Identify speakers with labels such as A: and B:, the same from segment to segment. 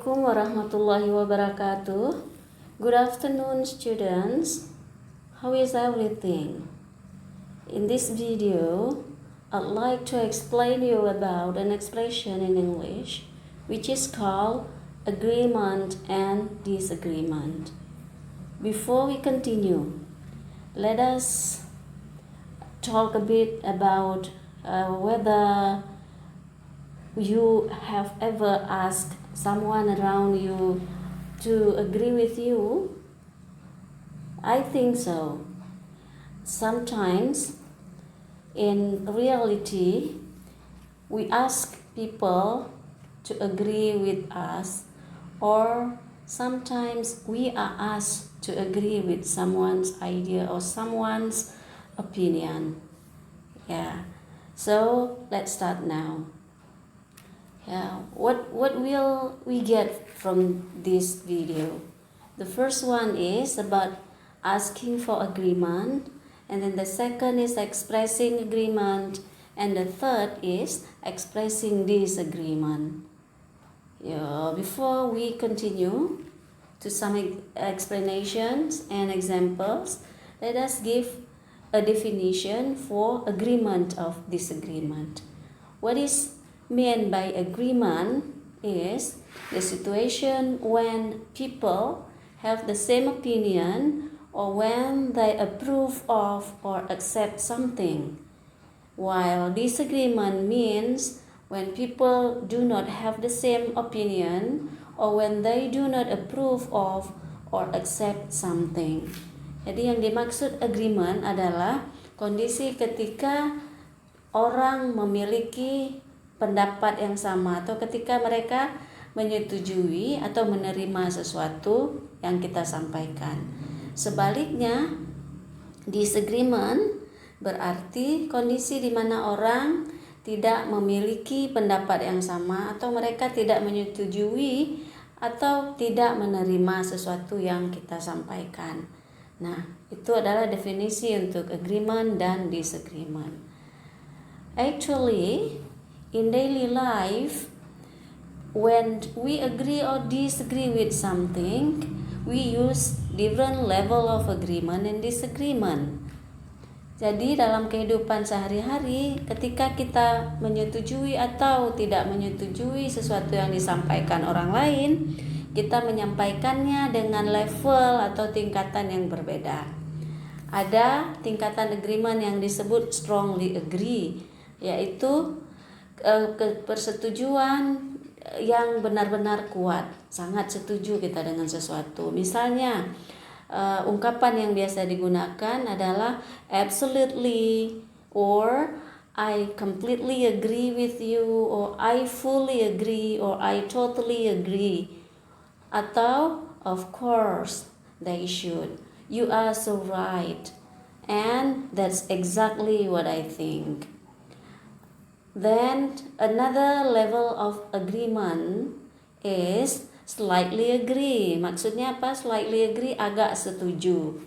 A: Assalamualaikum warahmatullahi wabarakatuh. Good afternoon, students. How is everything? In this video, I'd like to explain you about an expression in English which is called agreement and disagreement. Before we continue, let us talk a bit about whether you have ever asked someone around you to agree with you. I think so. Sometimes in reality we ask people to agree with us, or sometimes we are asked to agree with someone's idea or someone's opinion. So let's start now. What will we get from this video? The first one is about asking for agreement, and then the second is expressing agreement, and the third is expressing disagreement. Before we continue to some explanations and examples, let us give a definition for agreement of disagreement. What is meant by agreement is the situation when people have the same opinion or when they approve of or accept something, while disagreement means when people do not have the same opinion or when they do not approve of or accept something. Jadi yang dimaksud agreement adalah kondisi ketika orang memiliki pendapat yang sama atau ketika mereka menyetujui atau menerima sesuatu yang kita sampaikan. Sebaliknya, disagreement berarti kondisi di mana orang tidak memiliki pendapat yang sama atau mereka tidak menyetujui atau tidak menerima sesuatu yang kita sampaikan. Nah, itu adalah definisi untuk agreement dan disagreement. Actually, in daily life, when we agree or disagree with something, we use different level of agreement and disagreement. Jadi dalam kehidupan sehari-hari, ketika kita menyetujui atau tidak menyetujui sesuatu yang disampaikan orang lain, kita menyampaikannya dengan level atau tingkatan yang berbeda. Ada tingkatan agreement yang disebut strongly agree, yaitu persetujuan yang benar-benar kuat, sangat setuju kita dengan sesuatu. Misalnya ungkapan yang biasa digunakan adalah absolutely, or I completely agree with you, or I fully agree, or I totally agree, atau of course they should, you are so right, and that's exactly what I think. Then another level of agreement is slightly agree. Maksudnya apa? Slightly agree, agak setuju.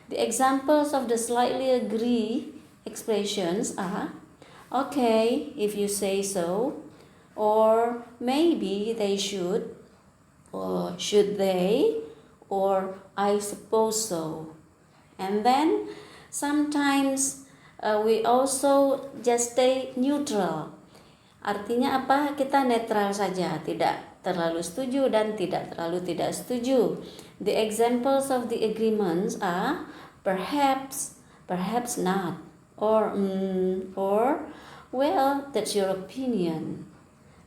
A: The examples of the slightly agree expressions are okay, if you say so, or maybe they should, or should they, or I suppose so. And then sometimes we also just stay neutral. Artinya apa? Kita netral saja, tidak terlalu setuju dan tidak terlalu tidak setuju. The examples of the agreements are perhaps, perhaps not, or well, that's your opinion.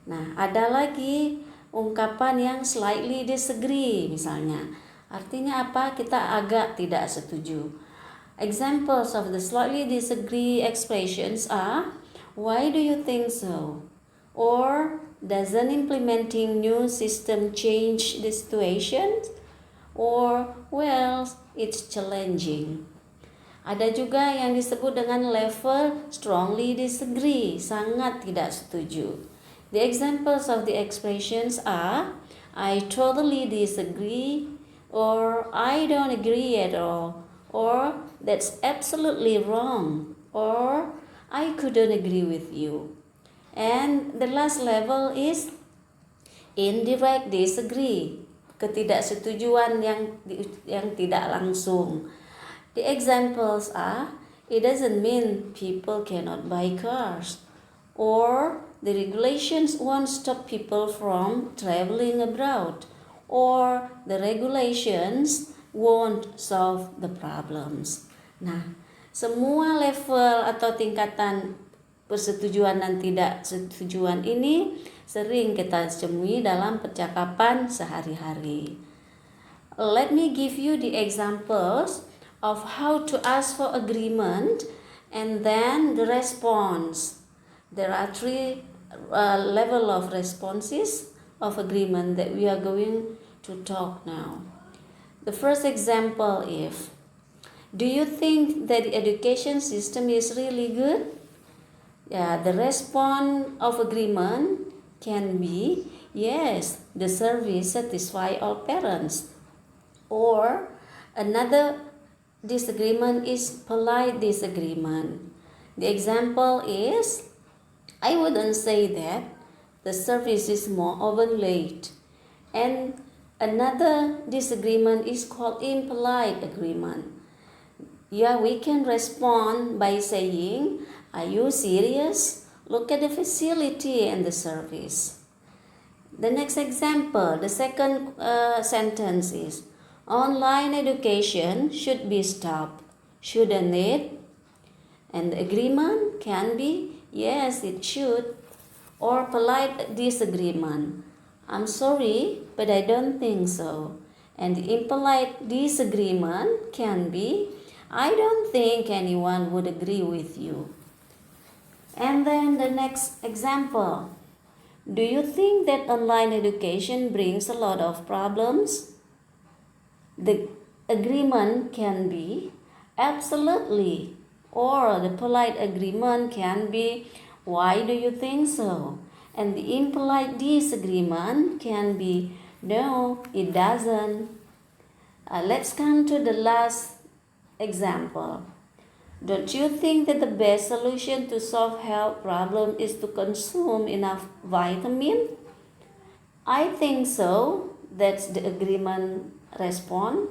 A: Nah, ada lagi ungkapan yang slightly disagree misalnya. Artinya apa? Kita agak tidak setuju. Examples of the slightly disagree expressions are why do you think so? Or doesn't implementing new system change the situation? Or well, it's challenging. Ada juga yang disebut dengan level strongly disagree, sangat tidak setuju. The examples of the expressions are I totally disagree, or I don't agree at all, or that's absolutely wrong, or I couldn't agree with you. And the last level is Indirect disagree, ketidaksetujuan yang tidak langsung. The examples are, it doesn't mean people cannot buy cars, or the regulations won't stop people from traveling abroad, or the regulations won't solve the problems. Nah, semua level atau tingkatan persetujuan dan tidak setujuan ini sering kita temui dalam percakapan sehari-hari. Let me give you the examples of how to ask for agreement and then the response. There are three level of responses of agreement that we are going to talk now. The first example is, do you think that the education system is really good? Yeah, the response of agreement can be, yes, the service satisfies all parents. Or another disagreement is polite disagreement. The example is, I wouldn't say that the service is more often late. And another disagreement is called impolite agreement. Yeah, we can respond by saying, are you serious? Look at the facility and the service. The next example, the second sentence is, online education should be stopped, shouldn't it? And the agreement can be, yes, it should. Or polite disagreement, I'm sorry, but I don't think so. And the impolite disagreement can be, I don't think anyone would agree with you. And then the next example, do you think that online education brings a lot of problems? The agreement can be, absolutely. Or the polite agreement can be, why do you think so? And the impolite disagreement can be, no, it doesn't. Let's come to the last example. Don't you think that the best solution to solve health problem is to consume enough vitamin? I think so. That's the agreement response.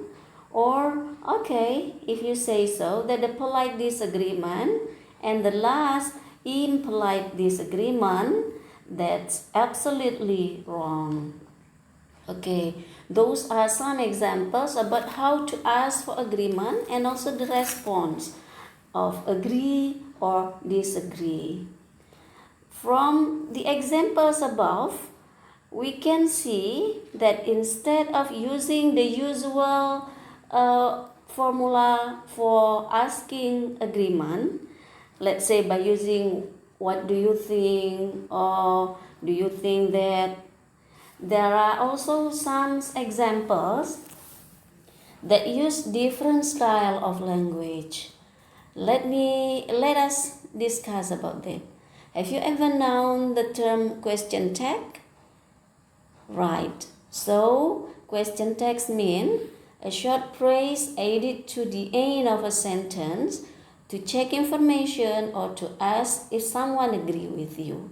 A: Or, okay, if you say so, that the polite disagreement and the last impolite disagreement, that's absolutely wrong. Okay, those are some examples about how to ask for agreement and also the response of agree or disagree. From the examples above, we can see that instead of using the usual formula for asking agreement, let's say by using what do you think or do you think that, there are also some examples that use different style of language. Let us discuss about that. Have you ever known the term question tag? Right. So question tags mean a short phrase added to the end of a sentence to check information or to ask if someone agree with you.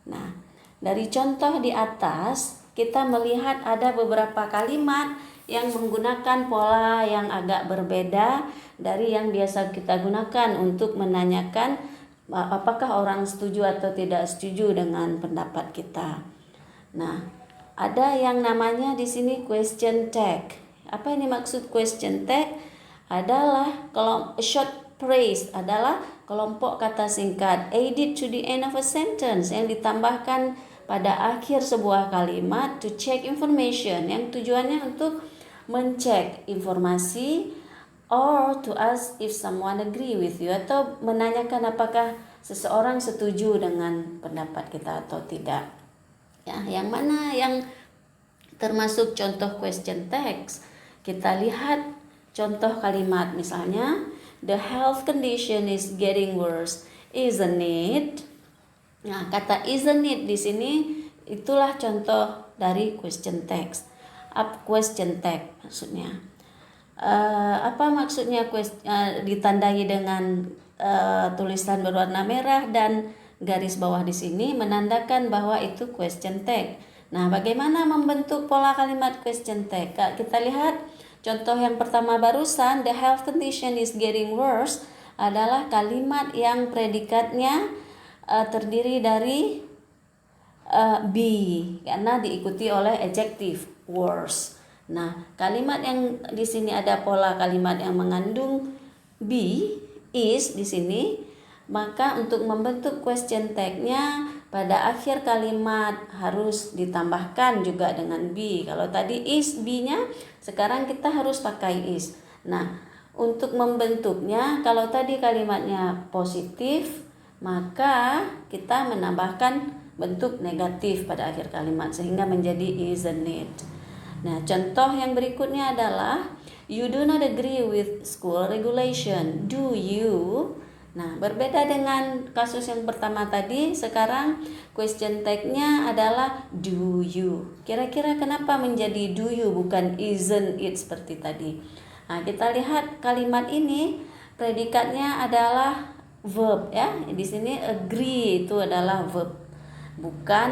A: Nah, dari contoh di atas kita melihat ada beberapa kalimat yang menggunakan pola yang agak berbeda dari yang biasa kita gunakan untuk menanyakan apakah orang setuju atau tidak setuju dengan pendapat kita. Nah, ada yang namanya di sini question tag. Apa ini maksud question tag? Adalah kalau short phrase adalah kelompok kata singkat added to the end of a sentence yang ditambahkan pada akhir sebuah kalimat to check information, yang tujuannya untuk mencek informasi or to ask if someone agree with you, atau menanyakan apakah seseorang setuju dengan pendapat kita atau tidak. Ya, yang mana yang termasuk contoh question tags? Kita lihat contoh kalimat misalnya, the health condition is getting worse, isn't it? Nah, kata isn't it di sini itulah contoh dari question text. Question tag maksudnya. Apa maksudnya ditandai dengan tulisan berwarna merah dan garis bawah di sini menandakan bahwa itu question tag. Nah, bagaimana membentuk pola kalimat question tag? Kita lihat contoh yang pertama barusan, the health condition is getting worse, adalah kalimat yang predikatnya terdiri dari be, karena diikuti oleh adjective worse. Nah, kalimat yang di sini ada pola kalimat yang mengandung be, is di sini, maka untuk membentuk question tag-nya pada akhir kalimat harus ditambahkan juga dengan be. Kalau tadi is be-nya, sekarang kita harus pakai is. Nah, untuk membentuknya, kalau tadi kalimatnya positif, maka kita menambahkan bentuk negatif pada akhir kalimat sehingga menjadi isn't it. Nah, contoh yang berikutnya adalah you do not agree with school regulation. Do you? Nah, berbeda dengan kasus yang pertama tadi, sekarang question tag-nya adalah do you. Kira-kira kenapa menjadi do you bukan isn't it seperti tadi? Nah, kita lihat kalimat ini predikatnya adalah verb ya. Di sini agree itu adalah verb. Bukan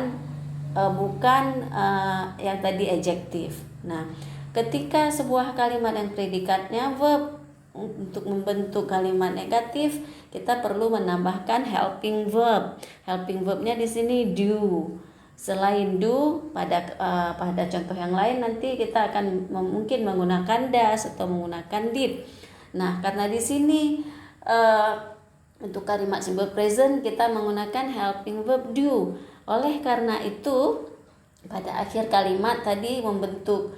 A: yang tadi adjektif. Nah, ketika sebuah kalimat yang predikatnya verb, untuk membentuk kalimat negatif kita perlu menambahkan helping verb. Helping verbnya di sini do. Selain do, pada contoh yang lain nanti kita akan mungkin menggunakan does atau menggunakan did. Nah, karena di sini untuk kalimat simple present kita menggunakan helping verb do. Oleh karena itu, pada akhir kalimat tadi membentuk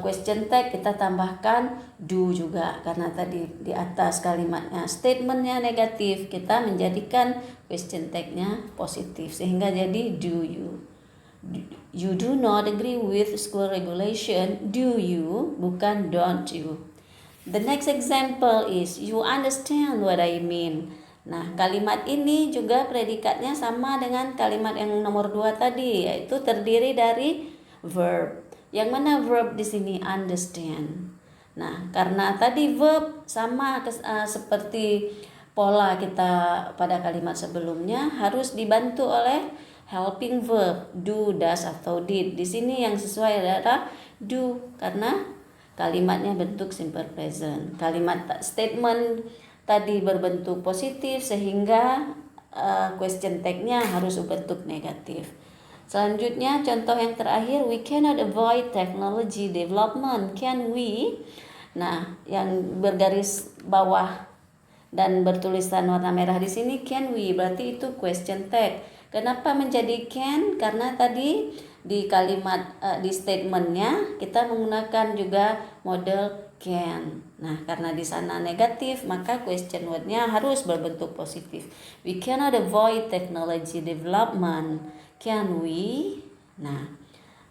A: question tag kita tambahkan do juga, karena tadi di atas kalimatnya statementnya negatif, kita menjadikan question tag-nya positif sehingga jadi do you. You do not agree with school regulation, do you, bukan don't you. The next example is you understand what I mean. Nah, kalimat ini juga predikatnya sama dengan kalimat yang nomor 2 tadi, yaitu terdiri dari verb. Yang mana verb di sini understand. Nah, karena tadi verb sama seperti pola kita pada kalimat sebelumnya, harus dibantu oleh helping verb do, does atau did. Di sini yang sesuai adalah do karena kalimatnya bentuk simple present. Kalimat statement tadi berbentuk positif sehingga question tag-nya harus berbentuk negatif. Selanjutnya contoh yang terakhir, we cannot avoid technology development, can we? Nah, yang bergaris bawah dan bertulisan warna merah di sini can we, berarti itu question tag. Kenapa menjadi can? Karena tadi di kalimat di statementnya kita menggunakan juga model can. Nah, karena di sana negatif, maka question word-nya harus berbentuk positif. We cannot avoid technology development, can we? Nah,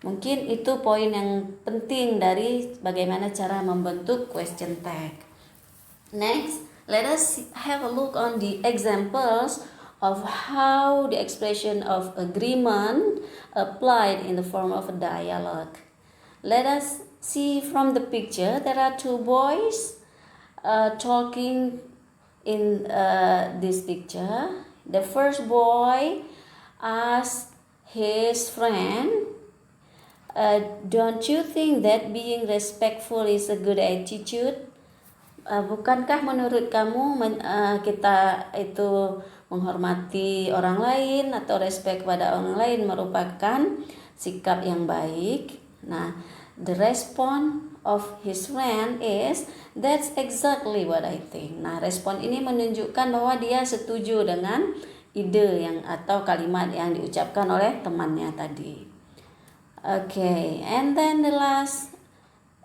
A: mungkin itu poin yang penting dari bagaimana cara membentuk question tag. Next, let us have a look on the examples of how the expression of agreement applied in the form of a dialogue. Let us see from the picture, there are two boys talking in this picture. The first boy asks his friend, don't you think that being respectful is a good attitude? Bukankah menurut kamu kita itu menghormati orang lain atau respect pada orang lain merupakan sikap yang baik? Nah, the response of his friend is, that's exactly what I think. Nah, respon ini menunjukkan bahwa dia setuju dengan ide yang atau kalimat yang diucapkan oleh temannya tadi. Okay, and then the last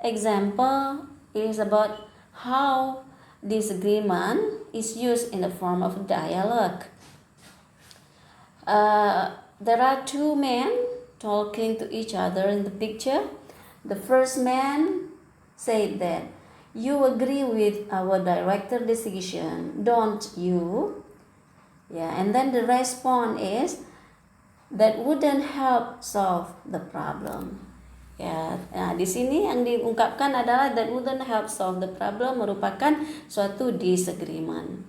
A: example is about how disagreement is used in the form of dialogue. There are two men talking to each other in the picture. The first man said that, you agree with our director decision, don't you? Yeah, and then the response is, that wouldn't help solve the problem. Ya, nah di sini yang diungkapkan adalah that wouldn't help solve the problem merupakan suatu disagreement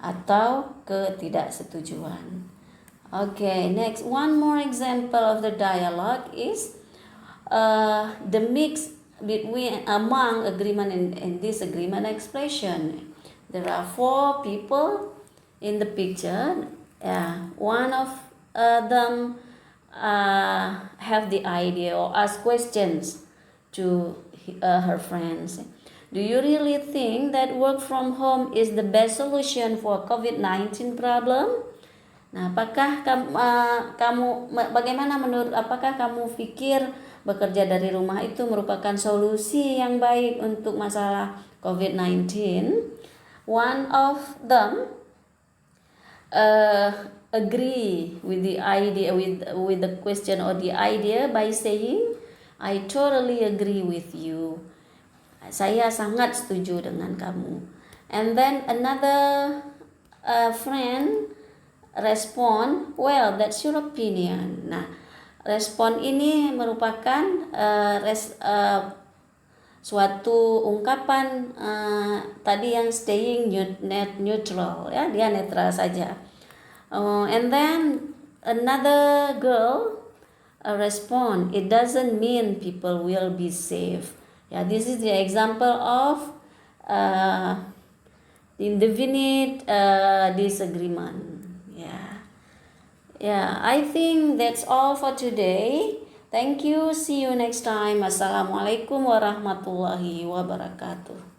A: atau ketidaksetujuan. Okay, next, one more example of the dialogue is the mix between among agreement and disagreement expression. There are four people in the picture. One of them have the idea or ask questions to her friends. Do you really think that work from home is the best solution for COVID-19 problem? Nah, apakah bagaimana apakah kamu pikir bekerja dari rumah itu merupakan solusi yang baik untuk masalah COVID-19? One of them agree with the idea, with the question or the idea by saying, I totally agree with you. Saya sangat setuju dengan kamu. And then another friend respon, well, that's your opinion. Nah, respon ini merupakan suatu ungkapan tadi yang staying neutral, ya, dia netral saja. And then another girl respond, it doesn't mean people will be safe. Yeah, this is the example of indefinite disagreement. Yeah, I think that's all for today. Thank you. See you next time. Assalamualaikum warahmatullahi wabarakatuh.